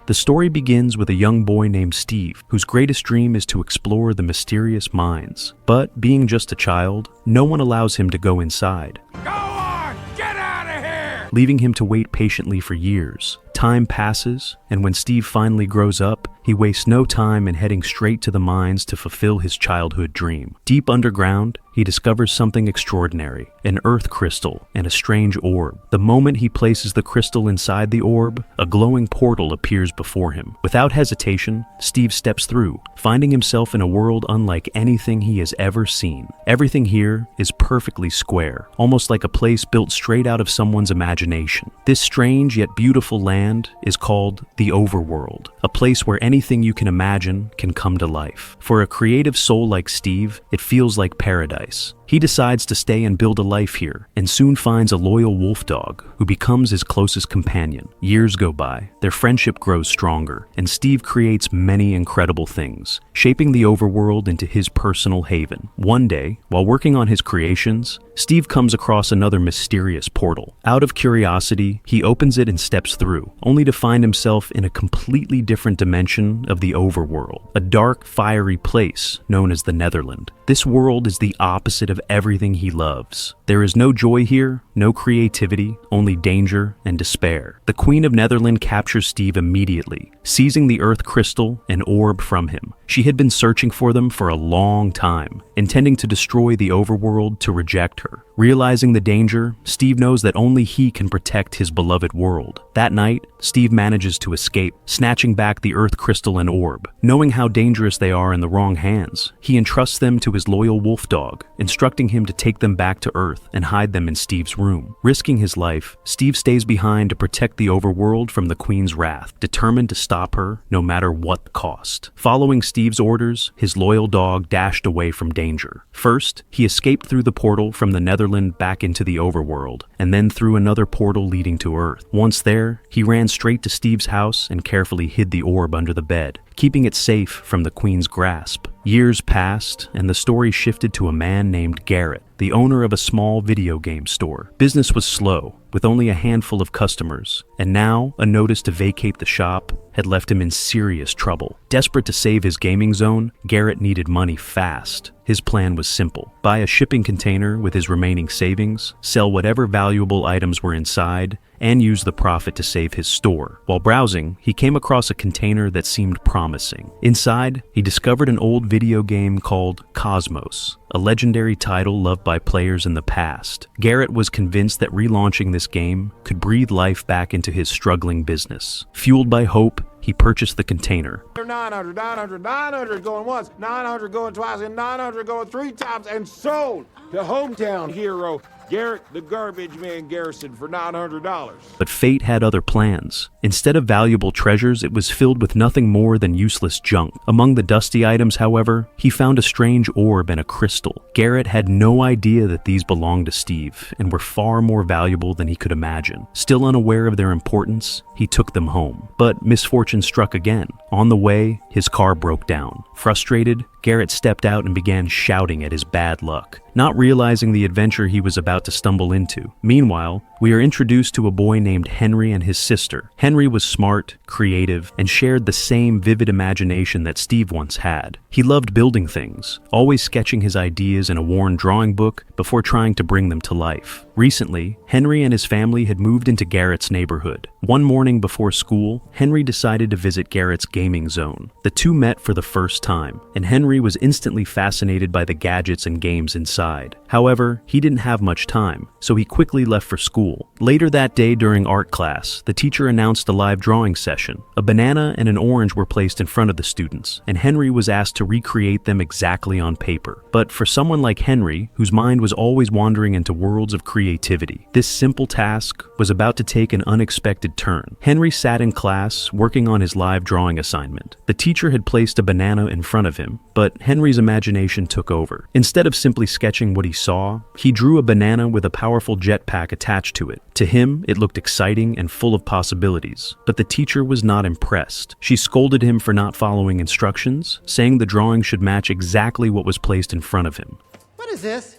The story begins with a young boy named Steve, whose greatest dream is to explore the mysterious mines. But being just a child, no one allows him to go inside, Go on! Get out of here! leaving him to wait patiently for years. Time passes, and when Steve finally grows up, he wastes no time in heading straight to the mines to fulfill his childhood dream. Deep underground, he discovers something extraordinary, an earth crystal and a strange orb. The moment he places the crystal inside the orb, a glowing portal appears before him. Without hesitation, Steve steps through, finding himself in a world unlike anything he has ever seen. Everything here is perfectly square, almost like a place built straight out of someone's imagination. This strange yet beautiful land is called the Overworld, a place where anything you can imagine can come to life. For a creative soul like Steve, it feels like paradise. He decides to stay and build a life here, and soon finds a loyal wolf dog who becomes his closest companion. Years go by, their friendship grows stronger, and Steve creates many incredible things, shaping the Overworld into his personal haven. One day, while working on his creations, Steve comes across another mysterious portal. Out of curiosity, he opens it and steps through, only to find himself in a completely different dimension of the Overworld, a dark, fiery place known as the Netherland. This world is the opposite of everything he loves. There is no joy here, no creativity, only danger and despair. The Queen of Netherland captures Steve immediately, seizing the earth crystal and orb from him. She had been searching for them for a long time, intending to destroy the Overworld to reject her. Realizing the danger, Steve knows that only he can protect his beloved world. That night, Steve manages to escape, snatching back the earth crystal and orb. Knowing how dangerous they are in the wrong hands, he entrusts them to his loyal wolf dog, instructing him to take them back to Earth and hide them in Steve's room. Risking his life, Steve stays behind to protect the Overworld from the Queen's wrath, determined to stop her no matter what the cost. Following Steve's orders, his loyal dog dashed away from danger. First, he escaped through the portal from the Netherland back into the Overworld, and then through another portal leading to Earth. Once there, he ran straight to Steve's house and carefully hid the orb under the bed, keeping it safe from the Queen's grasp. Years passed, and the story shifted to a man named Garrett, the owner of a small video game store. Business was slow, with only a handful of customers, and now a notice to vacate the shop had left him in serious trouble. Desperate to save his gaming zone, Garrett needed money fast. His plan was simple: buy a shipping container with his remaining savings, sell whatever valuable items were inside, and use the profit to save his store. While browsing, he came across a container that seemed promising. Inside, he discovered an old video game called Cosmos, a legendary title loved by players in the past. Garrett was convinced that relaunching this game could breathe life back into his struggling business. Fueled by hope, he purchased the container. 900, 900, 900 going once, 900 going twice, and 900 going 3 times, and sold to hometown hero Garrett the Garbage Man Garrison for $900. But fate had other plans. Instead of valuable treasures, it was filled with nothing more than useless junk. Among the dusty items, however, he found a strange orb and a crystal. Garrett had no idea that these belonged to Steve and were far more valuable than he could imagine. Still unaware of their importance, he took them home. But misfortune struck again. On the way, his car broke down. Frustrated, Garrett stepped out and began shouting at his bad luck, not realizing the adventure he was about to stumble into. Meanwhile, we are introduced to a boy named Henry and his sister. Henry was smart, creative, and shared the same vivid imagination that Steve once had. He loved building things, always sketching his ideas in a worn drawing book before trying to bring them to life. Recently, Henry and his family had moved into Garrett's neighborhood. One morning before school, Henry decided to visit Garrett's gaming zone. The two met for the first time, and Henry was instantly fascinated by the gadgets and games inside. However, he didn't have much time, so he quickly left for school. Later that day during art class, the teacher announced a live drawing session. A banana and an orange were placed in front of the students, and Henry was asked to recreate them exactly on paper. But for someone like Henry, whose mind was always wandering into worlds of creativity, this simple task was about to take an unexpected turn. Henry sat in class, working on his live drawing assignment. The teacher had placed a banana in front of him, but Henry's imagination took over. Instead of simply sketching what he saw, he drew a banana with a powerful jetpack attached to it. To him, it looked exciting and full of possibilities, but the teacher was not impressed. She scolded him for not following instructions, saying the drawing should match exactly what was placed in front of him. What is this?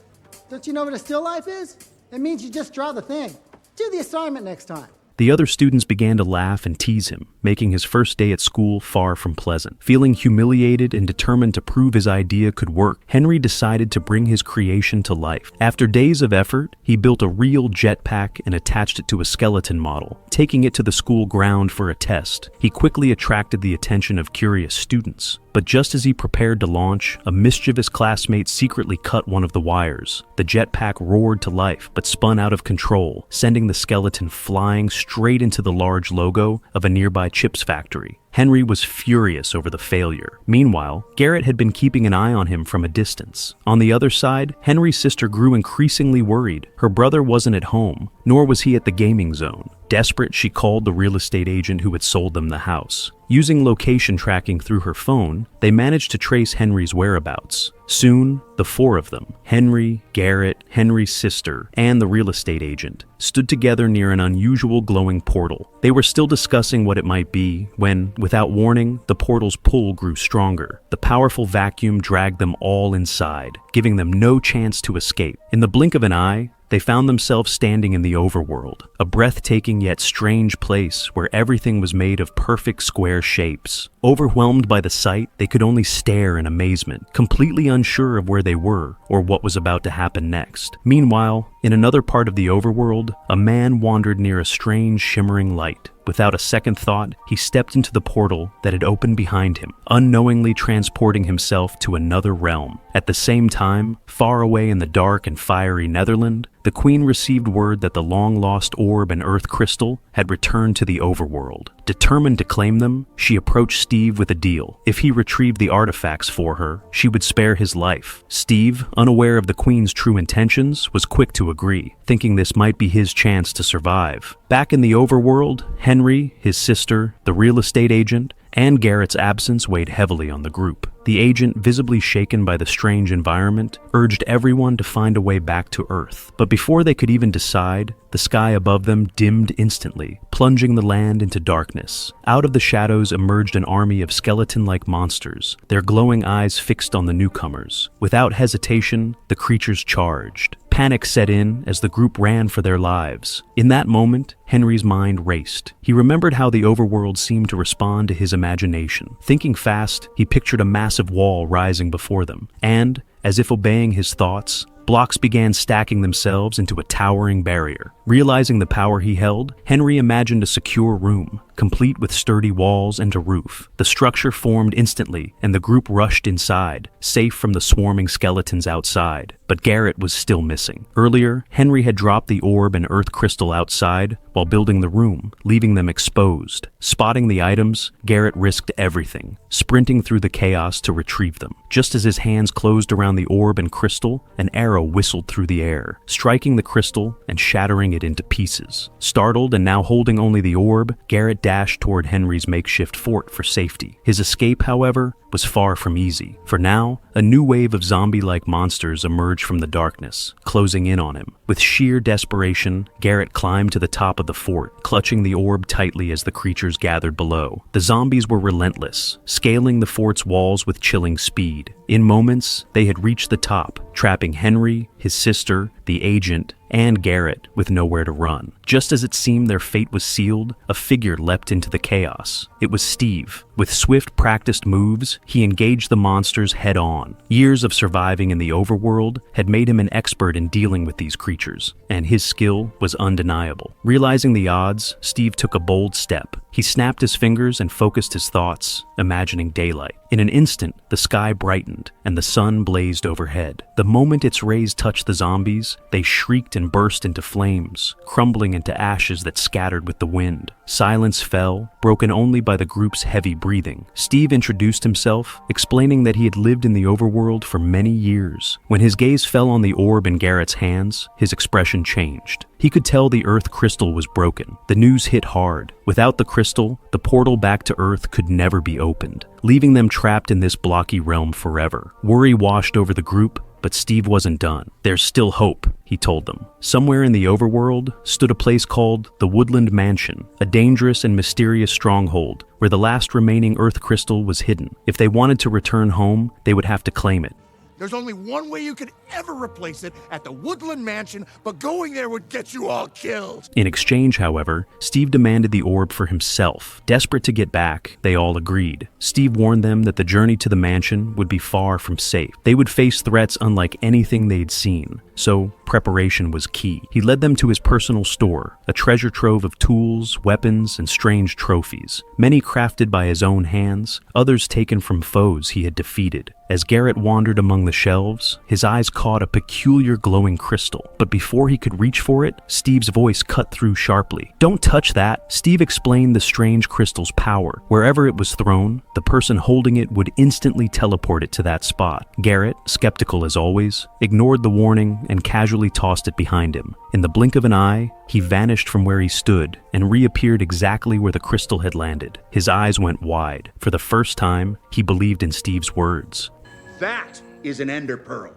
Don't you know what a still life is? It means you just draw the thing. Do the assignment next time. The other students began to laugh and tease him, making his first day at school far from pleasant. Feeling humiliated and determined to prove his idea could work, Henry decided to bring his creation to life. After days of effort, he built a real jetpack and attached it to a skeleton model. Taking it to the school ground for a test, he quickly attracted the attention of curious students. But just as he prepared to launch, a mischievous classmate secretly cut one of the wires. The jetpack roared to life, but spun out of control, sending the skeleton flying straight into the large logo of a nearby chips factory. Henry was furious over the failure. Meanwhile, Garrett had been keeping an eye on him from a distance. On the other side, Henry's sister grew increasingly worried. Her brother wasn't at home, nor was he at the gaming zone. Desperate, she called the real estate agent who had sold them the house. Using location tracking through her phone, they managed to trace Henry's whereabouts. Soon, the four of them, Henry, Garrett, Henry's sister, and the real estate agent, stood together near an unusual glowing portal. They were still discussing what it might be when, without warning, the portal's pull grew stronger. The powerful vacuum dragged them all inside, giving them no chance to escape. In the blink of an eye, they found themselves standing in the Overworld, a breathtaking yet strange place where everything was made of perfect square shapes. Overwhelmed by the sight, they could only stare in amazement, completely unsure of where they were or what was about to happen next. Meanwhile, in another part of the Overworld, a man wandered near a strange shimmering light. Without a second thought, he stepped into the portal that had opened behind him, unknowingly transporting himself to another realm. At the same time, far away in the dark and fiery Netherland, the Queen received word that the long-lost orb and earth crystal had returned to the Overworld. Determined to claim them, she approached Steve with a deal. If he retrieved the artifacts for her, she would spare his life. Steve, unaware of the Queen's true intentions, was quick to agree, thinking this might be his chance to survive. Back in the Overworld, Henry, his sister, the real estate agent, and Garrett's absence weighed heavily on the group. The agent, visibly shaken by the strange environment, urged everyone to find a way back to Earth. But before they could even decide, the sky above them dimmed instantly, plunging the land into darkness. Out of the shadows emerged an army of skeleton-like monsters, their glowing eyes fixed on the newcomers. Without hesitation, the creatures charged. Panic set in as the group ran for their lives. In that moment, Henry's mind raced. He remembered how the Overworld seemed to respond to his imagination. Thinking fast, he pictured a massive wall rising before them, and, as if obeying his thoughts, blocks began stacking themselves into a towering barrier. Realizing the power he held, Henry imagined a secure room, complete with sturdy walls and a roof. The structure formed instantly, and the group rushed inside, safe from the swarming skeletons outside. But Garrett was still missing. Earlier, Henry had dropped the orb and earth crystal outside while building the room, leaving them exposed. Spotting the items, Garrett risked everything, sprinting through the chaos to retrieve them. Just as his hands closed around the orb and crystal, an arrow whistled through the air, striking the crystal and shattering it into pieces. Startled and now holding only the orb, Garrett dashed toward Henry's makeshift fort for safety. His escape, however, was far from easy. For now, a new wave of zombie-like monsters emerged from the darkness, closing in on him. With sheer desperation, Garrett climbed to the top of the fort, clutching the orb tightly as the creatures gathered below. The zombies were relentless, scaling the fort's walls with chilling speed. In moments, they had reached the top, trapping Henry, his sister, the agent, and Garrett with nowhere to run. Just as it seemed their fate was sealed, a figure leapt into the chaos. It was Steve. With swift, practiced moves, he engaged the monsters head-on. Years of surviving in the Overworld had made him an expert in dealing with these creatures, and his skill was undeniable. Realizing the odds, Steve took a bold step. He snapped his fingers and focused his thoughts, imagining daylight. In an instant, the sky brightened, and the sun blazed overhead. The moment its rays touched the zombies, they shrieked and burst into flames, crumbling into ashes that scattered with the wind. Silence fell, broken only by the group's heavy breathing. Steve introduced himself, explaining that he had lived in the Overworld for many years. When his gaze fell on the orb in Garrett's hands, his expression changed. He could tell the Earth crystal was broken. The news hit hard. Without the crystal, the portal back to Earth could never be opened, leaving them trapped in this blocky realm forever. Worry washed over the group, but Steve wasn't done. There's still hope, he told them. Somewhere in the Overworld stood a place called the Woodland Mansion, a dangerous and mysterious stronghold where the last remaining Earth crystal was hidden. If they wanted to return home, they would have to claim it. There's only one way you could ever replace it at the Woodland Mansion, but going there would get you all killed. In exchange, however, Steve demanded the orb for himself. Desperate to get back, they all agreed. Steve warned them that the journey to the mansion would be far from safe. They would face threats unlike anything they'd seen, so preparation was key. He led them to his personal store, a treasure trove of tools, weapons, and strange trophies, many crafted by his own hands, others taken from foes he had defeated. As Garrett wandered among the shelves, his eyes caught a peculiar glowing crystal. But before he could reach for it, Steve's voice cut through sharply. "Don't touch that!" Steve explained the strange crystal's power. Wherever it was thrown, the person holding it would instantly teleport it to that spot. Garrett, skeptical as always, ignored the warning and casually tossed it behind him. In the blink of an eye, he vanished from where he stood and reappeared exactly where the crystal had landed. His eyes went wide. For the first time, he believed in Steve's words. That is an ender pearl.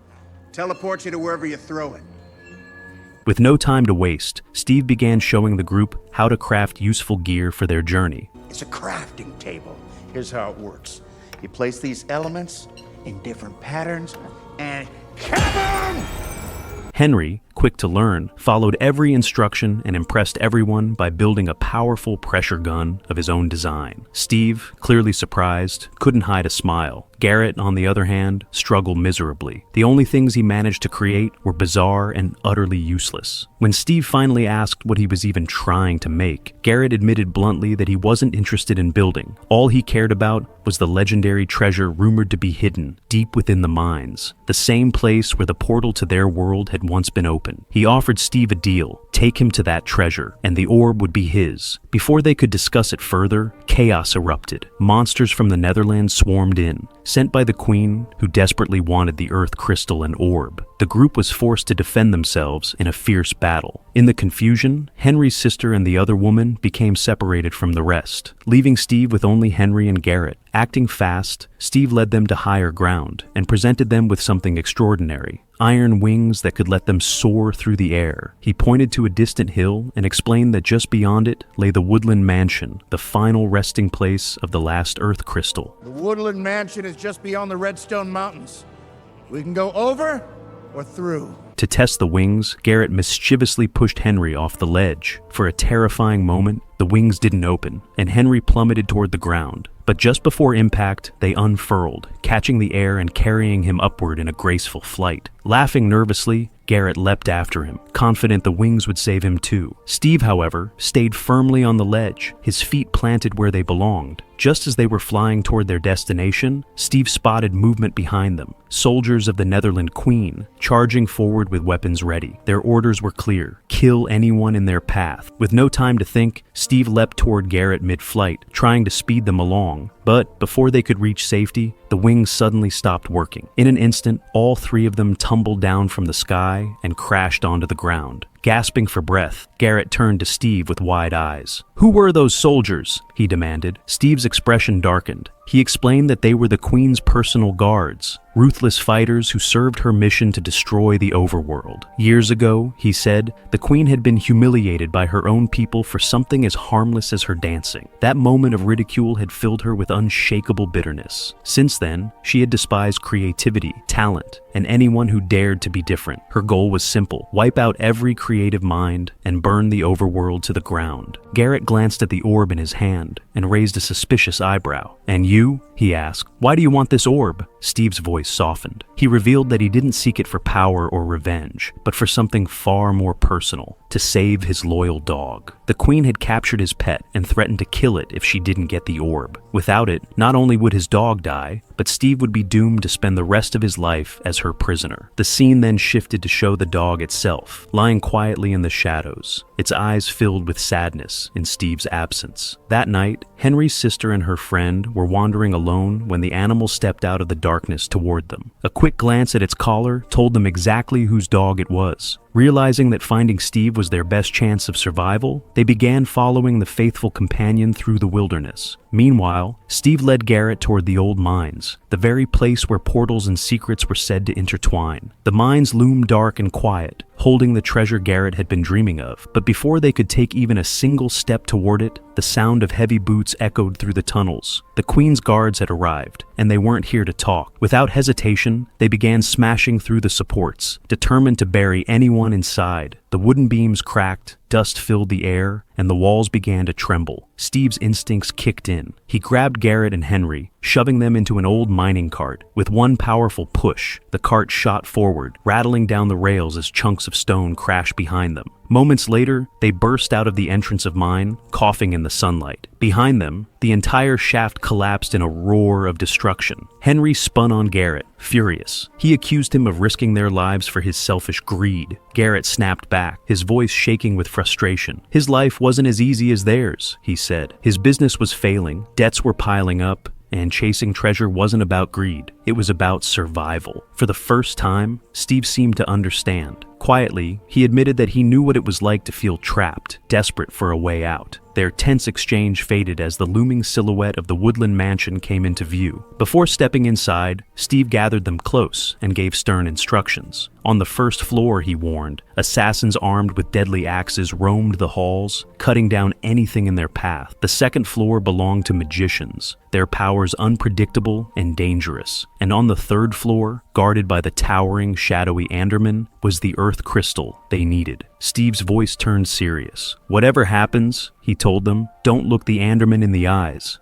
Teleports you to wherever you throw it. With no time to waste, Steve began showing the group how to craft useful gear for their journey. It's a crafting table. Here's how it works. You place these elements in different patterns and kaboom! Henry, quick to learn, followed every instruction and impressed everyone by building a powerful pressure gun of his own design. Steve, clearly surprised, couldn't hide a smile. Garrett, on the other hand, struggled miserably. The only things he managed to create were bizarre and utterly useless. When Steve finally asked what he was even trying to make, Garrett admitted bluntly that he wasn't interested in building. All he cared about was the legendary treasure rumored to be hidden deep within the mines, the same place where the portal to their world had once been open. He offered Steve a deal: take him to that treasure, and the orb would be his. Before they could discuss it further, chaos erupted. Monsters from the Netherlands swarmed in, sent by the Queen, who desperately wanted the Earth crystal and orb. The group was forced to defend themselves in a fierce battle. In the confusion, Henry's sister and the other woman became separated from the rest, leaving Steve with only Henry and Garrett. Acting fast, Steve led them to higher ground and presented them with something extraordinary: iron wings that could let them soar through the air. He pointed to a distant hill and explained that just beyond it lay the Woodland Mansion, the final resting place of the last Earth crystal. The Woodland Mansion is just beyond the Redstone Mountains. We can go over or through. To test the wings, Garrett mischievously pushed Henry off the ledge. For a terrifying moment, the wings didn't open, and Henry plummeted toward the ground. But just before impact, they unfurled, catching the air and carrying him upward in a graceful flight. Laughing nervously, Garrett leapt after him, confident the wings would save him too. Steve, however, stayed firmly on the ledge, his feet planted where they belonged. Just as they were flying toward their destination, Steve spotted movement behind them. Soldiers of the Netherland Queen, charging forward with weapons ready. Their orders were clear: kill anyone in their path. With no time to think, Steve leapt toward Garrett mid-flight, trying to speed them along. But before they could reach safety, the wings suddenly stopped working. In an instant, all three of them tumbled down from the sky and crashed onto the ground. Gasping for breath, Garrett turned to Steve with wide eyes. "Who were those soldiers?" he demanded. Steve's expression darkened. He explained that they were the Queen's personal guards, ruthless fighters who served her mission to destroy the Overworld. Years ago, he said, the Queen had been humiliated by her own people for something as harmless as her dancing. That moment of ridicule had filled her with unshakable bitterness. Since then, she had despised creativity, talent, and anyone who dared to be different. Her goal was simple: wipe out every creative mind and burn the Overworld to the ground. Garrett glanced at the orb in his hand and raised a suspicious eyebrow. "And you?" he asked. "Why do you want this orb?" Steve's voice softened. He revealed that he didn't seek it for power or revenge, but for something far more personal: to save his loyal dog. The Queen had captured his pet and threatened to kill it if she didn't get the orb. Without it, not only would his dog die, but Steve would be doomed to spend the rest of his life as her prisoner. The scene then shifted to show the dog itself, lying quietly in the shadows, its eyes filled with sadness in Steve's absence. That night, Henry's sister and her friend were wandering alone when the animal stepped out of the darkness toward them. A quick glance at its collar told them exactly whose dog it was. Realizing that finding Steve was their best chance of survival, they began following the faithful companion through the wilderness. Meanwhile, Steve led Garrett toward the old mines, the very place where portals and secrets were said to intertwine. The mines loomed dark and quiet, holding the treasure Garrett had been dreaming of. But before they could take even a single step toward it, the sound of heavy boots echoed through the tunnels. The Queen's guards had arrived, and they weren't here to talk. Without hesitation, they began smashing through the supports, determined to bury anyone inside. The wooden beams cracked, dust filled the air, and the walls began to tremble. Steve's instincts kicked in. He grabbed Garrett and Henry, shoving them into an old mining cart. With one powerful push, the cart shot forward, rattling down the rails as chunks of stone crashed behind them. Moments later, they burst out of the entrance of mine, coughing in the sunlight. Behind them, the entire shaft collapsed in a roar of destruction. Henry spun on Garrett, furious. He accused him of risking their lives for his selfish greed. Garrett snapped back, his voice shaking with frustration. His life wasn't as easy as theirs, he said. His business was failing, debts were piling up, and chasing treasure wasn't about greed. It was about survival. For the first time, Steve seemed to understand. Quietly, he admitted that he knew what it was like to feel trapped, desperate for a way out. Their tense exchange faded as the looming silhouette of the Woodland Mansion came into view. Before stepping inside, Steve gathered them close and gave stern instructions. On the first floor, he warned, assassins armed with deadly axes roamed the halls, cutting down anything in their path. The second floor belonged to magicians, their powers unpredictable and dangerous. And on the third floor, guarded by the towering, shadowy Anderman, was the Earth crystal they needed. Steve's voice turned serious. Whatever happens, he told them, don't look the Anderman in the eyes.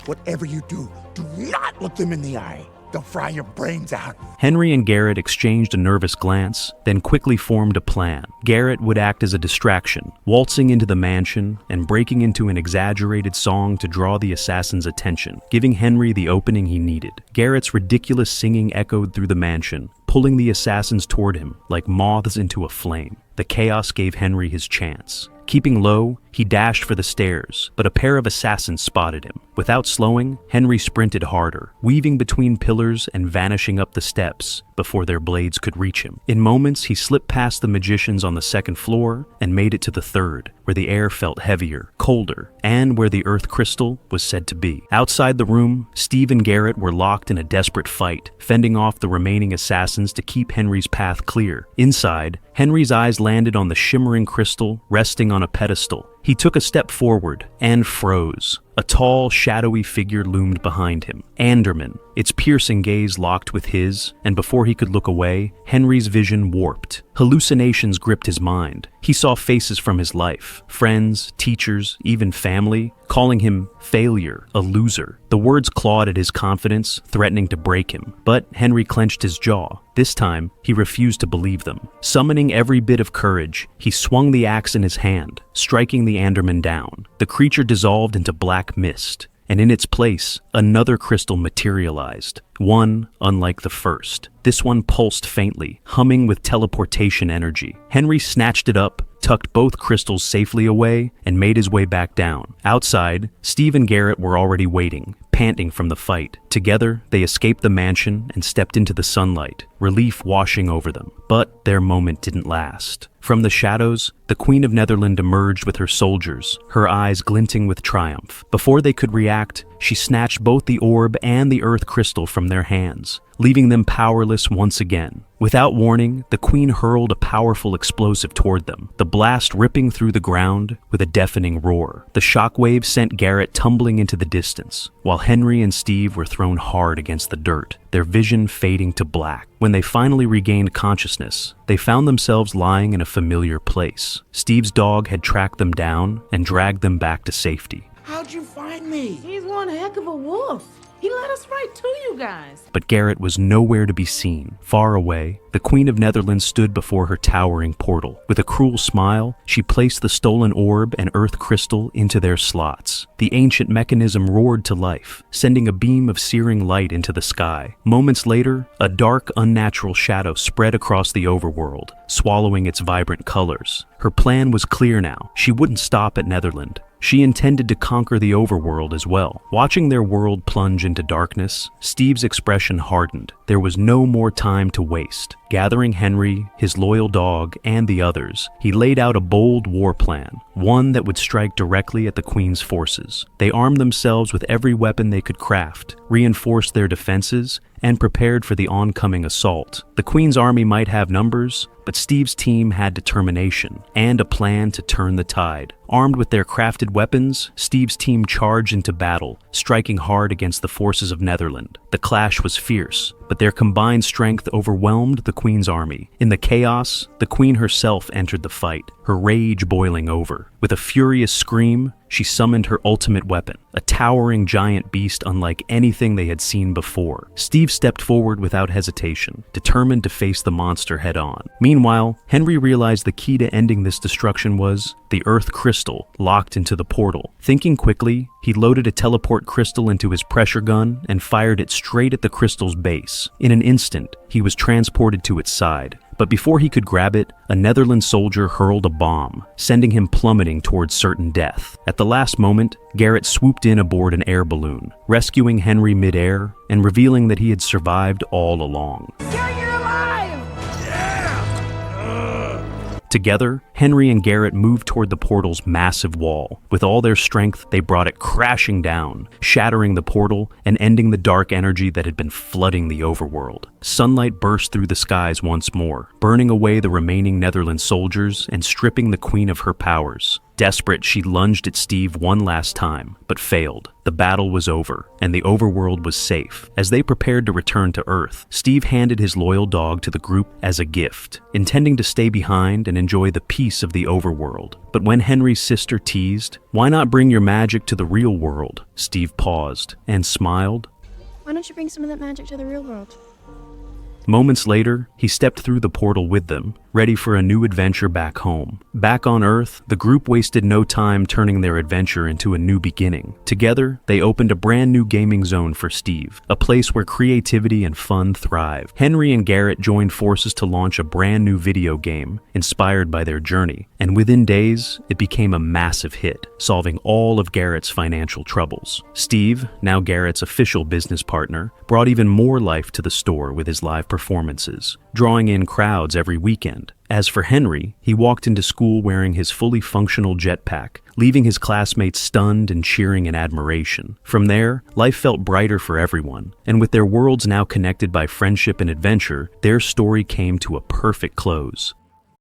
Whatever you do not look them in the eye. They'll fry your brains out. Henry and Garrett exchanged a nervous glance, then quickly formed a plan. Garrett would act as a distraction, waltzing into the mansion and breaking into an exaggerated song to draw the assassin's attention, giving Henry the opening he needed. Garrett's ridiculous singing echoed through the mansion, pulling the assassins toward him like moths into a flame. The chaos gave Henry his chance. Keeping low, he dashed for the stairs, but a pair of assassins spotted him. Without slowing, Henry sprinted harder, weaving between pillars and vanishing up the steps before their blades could reach him. In moments, he slipped past the magicians on the second floor and made it to the third, where the air felt heavier, colder, and where the Earth crystal was said to be. Outside the room, Steve and Garrett were locked in a desperate fight, fending off the remaining assassins to keep Henry's path clear. Inside, Henry's eyes landed on the shimmering crystal resting on a pedestal. He took a step forward and froze. A tall, shadowy figure loomed behind him. Anderman, its piercing gaze locked with his, and before he could look away, Henry's vision warped. Hallucinations gripped his mind. He saw faces from his life, friends, teachers, even family, calling him failure, a loser. The words clawed at his confidence, threatening to break him. But Henry clenched his jaw. This time, he refused to believe them. Summoning every bit of courage, he swung the axe in his hand, striking the Anderman down. The creature dissolved into black mist, and in its place, another crystal materialized, one unlike the first. This one pulsed faintly, humming with teleportation energy. Henry snatched it up, tucked both crystals safely away, and made his way back down. Outside, Steve and Garrett were already waiting, panting from the fight. Together, they escaped the mansion and stepped into the sunlight, relief washing over them. But their moment didn't last. From the shadows, the Queen of Netherland emerged with her soldiers, her eyes glinting with triumph. Before they could react, she snatched both the orb and the Earth crystal from their hands, leaving them powerless once again. Without warning, the Queen hurled a powerful explosive toward them, the blast ripping through the ground with a deafening roar. The shockwave sent Garrett tumbling into the distance, while Henry and Steve were thrown hard against the dirt, their vision fading to black. When they finally regained consciousness, they found themselves lying in a familiar place. Steve's dog had tracked them down and dragged them back to safety. How'd you find me? He's one heck of a wolf. He led us right to you guys. But Garrett was nowhere to be seen. Far away, the Queen of Netherland stood before her towering portal. With a cruel smile, she placed the stolen orb and Earth crystal into their slots. The ancient mechanism roared to life, sending a beam of searing light into the sky. Moments later, a dark, unnatural shadow spread across the Overworld, swallowing its vibrant colors. Her plan was clear now. She wouldn't stop at Netherland. She intended to conquer the overworld as well. Watching their world plunge into darkness, Steve's expression hardened. There was no more time to waste. Gathering Henry, his loyal dog, and the others, he laid out a bold war plan, one that would strike directly at the Queen's forces. They armed themselves with every weapon they could craft, reinforced their defenses, and prepared for the oncoming assault. The Queen's army might have numbers, but Steve's team had determination and a plan to turn the tide. Armed with their crafted weapons, Steve's team charged into battle, striking hard against the forces of Netherland. The clash was fierce, but their combined strength overwhelmed the Queen's army. In the chaos, the Queen herself entered the fight, her rage boiling over. With a furious scream, she summoned her ultimate weapon, a towering giant beast unlike anything they had seen before. Steve stepped forward without hesitation, determined to face the monster head-on. Meanwhile, Henry realized the key to ending this destruction was the Earth crystal locked into the portal. Thinking quickly, he loaded a teleport crystal into his pressure gun and fired it straight at the crystal's base. In an instant, he was transported to its side. But before he could grab it, a Netherlands soldier hurled a bomb, sending him plummeting towards certain death. At the last moment, Garrett swooped in aboard an air balloon, rescuing Henry mid-air and revealing that he had survived all along. Together, Henry and Garrett moved toward the portal's massive wall. With all their strength, they brought it crashing down, shattering the portal and ending the dark energy that had been flooding the overworld. Sunlight burst through the skies once more, burning away the remaining Netherlands soldiers and stripping the Queen of her powers. Desperate, she lunged at Steve one last time, but failed. The battle was over, and the overworld was safe. As they prepared to return to Earth, Steve handed his loyal dog to the group as a gift, intending to stay behind and enjoy the peace of the overworld. But when Henry's sister teased, "Why not bring your magic to the real world?" Steve paused and smiled. Why don't you bring some of that magic to the real world? Moments later, he stepped through the portal with them, ready for a new adventure back home. Back on Earth, the group wasted no time turning their adventure into a new beginning. Together, they opened a brand new gaming zone for Steve, a place where creativity and fun thrive. Henry and Garrett joined forces to launch a brand new video game, inspired by their journey, and within days, it became a massive hit, solving all of Garrett's financial troubles. Steve, now Garrett's official business partner, brought even more life to the store with his live performances, drawing in crowds every weekend. As for Henry, he walked into school wearing his fully functional jetpack, leaving his classmates stunned and cheering in admiration. From there, life felt brighter for everyone, and with their worlds now connected by friendship and adventure, their story came to a perfect close.